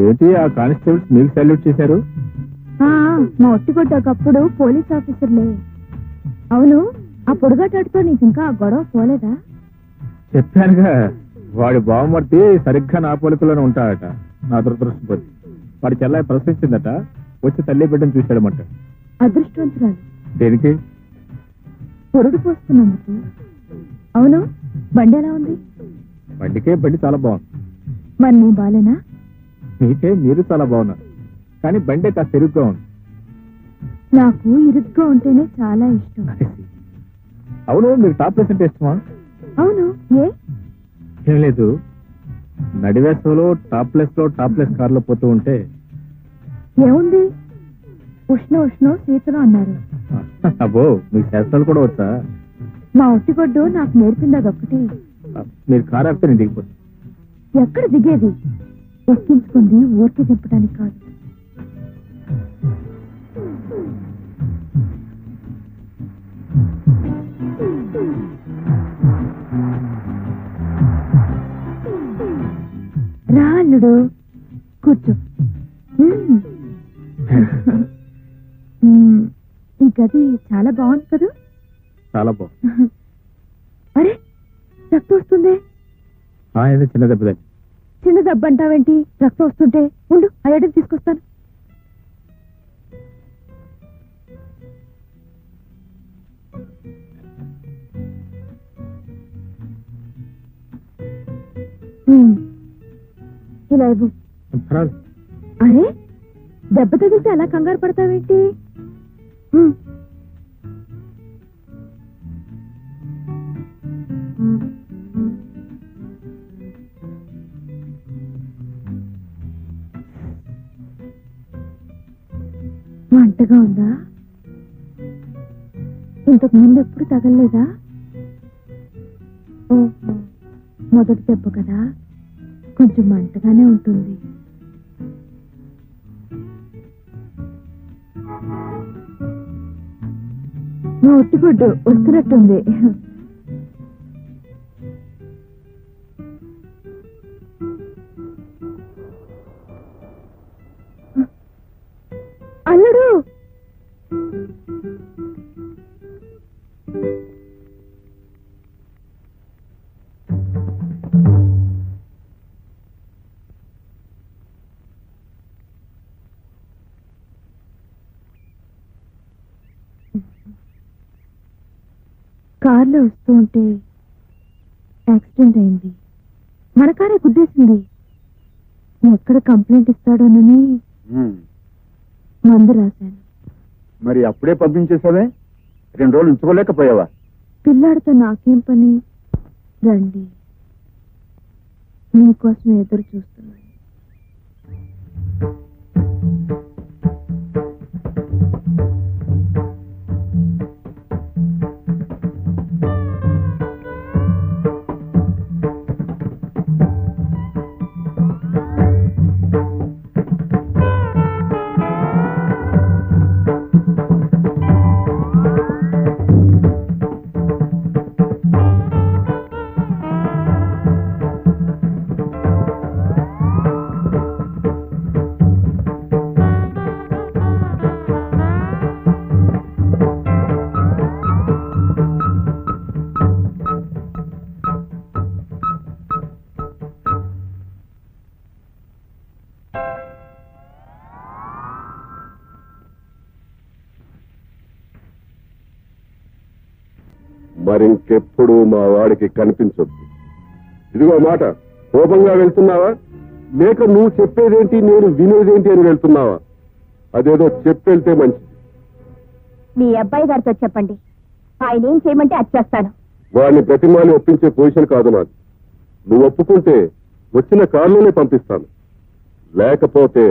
ఏంటి ఆ కానిస్టేబుల్స్ మీకు సాల్యూట్ చేశారు? మా ఒట్టిగొడ్డ ఒకప్పుడు పోలీస్ ఆఫీసర్లే. అవును, ఆ పొడుగటాడుతో నీకు ఇంకా గొడవ పోలేదా? చెప్పానుగా, వాడి బావమర్తి సరిగ్గా నా పోలికలోనే ఉంటాడట. నా దురదృష్టపతి. వాడి చెల్లాయి ప్రశ్నించిందట, వచ్చి తల్లి బిడ్డను చూశాడమంట. అదృష్టవంతురాలు. దేనికి? పొరుడు పోస్తున్నందుకు. అవును, బండి ఎలా ఉంది? బండి చాలా బాగుంది. మరి నీ బాలేనా? మీకే మీరు చాలా బాగున్నారు, కానీ బండి కాస్త ఇరుగ్గా ఉంది. నాకు ఇరుగ్గా ఉంటేనే చాలా ఇష్టం. అవును, మీకు టాప్ ప్లేస్ అంటే ఇష్టమా? అవును, ఏం లేదు, నడివేసంలో టాప్ ప్లేస్ కార్లో పోతూ ఉంటే ఏముంది, ఉష్ణ శీతలం అన్నారు. అబ్బో, మీకు శాస్త్రాలు కూడా వచ్చా? మా ఒట్టిగొడ్డు నాకు నేర్పింది అదొక్కటి. మీరు కారు ఆపితే నేను దిగిపోతాను. ఎక్కడ దిగేది? ఎక్కించుకుంది ఊరికి దింపడానికి కాదు. రా అల్లుడు, కూర్చో. ఈ గది చాలా బాగుంది కదా? చాలా బాగుంది. అరే, రక్తం వస్తుంది. చిన్న దెబ్బ. చిన్న దెబ్బ అంటావేంటి? రక్తం వస్తుంటే ఉండు, అయ్యడం తీసుకొస్తాను. ఇలా ఇవ్వు. అరే, దెబ్బ తగిలితే అలా కంగారు పడతావేంటి? మంటగా ఉందా? ఇంతకు ముందు ఎప్పుడు తగలలేదా? ఓహో, మొదటి దెబ్బ కదా, కొంచెం మంటగానే ఉంటుంది. మా ఒట్టిగుడ్డు వస్తున్నట్టుంది. అల్లుడు, కార్లో వస్తూ ఉంటే యాక్సిడెంట్ అయింది. మన కారే గుద్దేసింది. ఎక్కడ కంప్లైంట్ ఇస్తాడోనని మందు రాశాను. మరి అప్పుడే పంపించేసావే? 2 రోజులు ఉంచుకోలేకపోయావా? పిల్లాడితో నాకేం పని? రండి, మీకోసం ఎదురు చూస్తున్నాను. మరింకెప్పుడు మా వాడికి కనిపించొద్దు. ఇదిగో మాట, కోపంగా వెళ్తున్నావా లేక నువ్వు చెప్పేదేంటి నేను వినేదేంటి అని వెళ్తున్నావా? అదేదో చెప్పెళ్తే మంచిది. మీ అబ్బాయి గారితో చెప్పండి, ఆయన ఏం చేయమంటే అది చేస్తాను. వాడిని ప్రతిమాని ఒప్పించే పొజిషన్ కాదు నాది. నువ్వు ఒప్పుకుంటే వచ్చిన కారులోనే పంపిస్తాను, లేకపోతే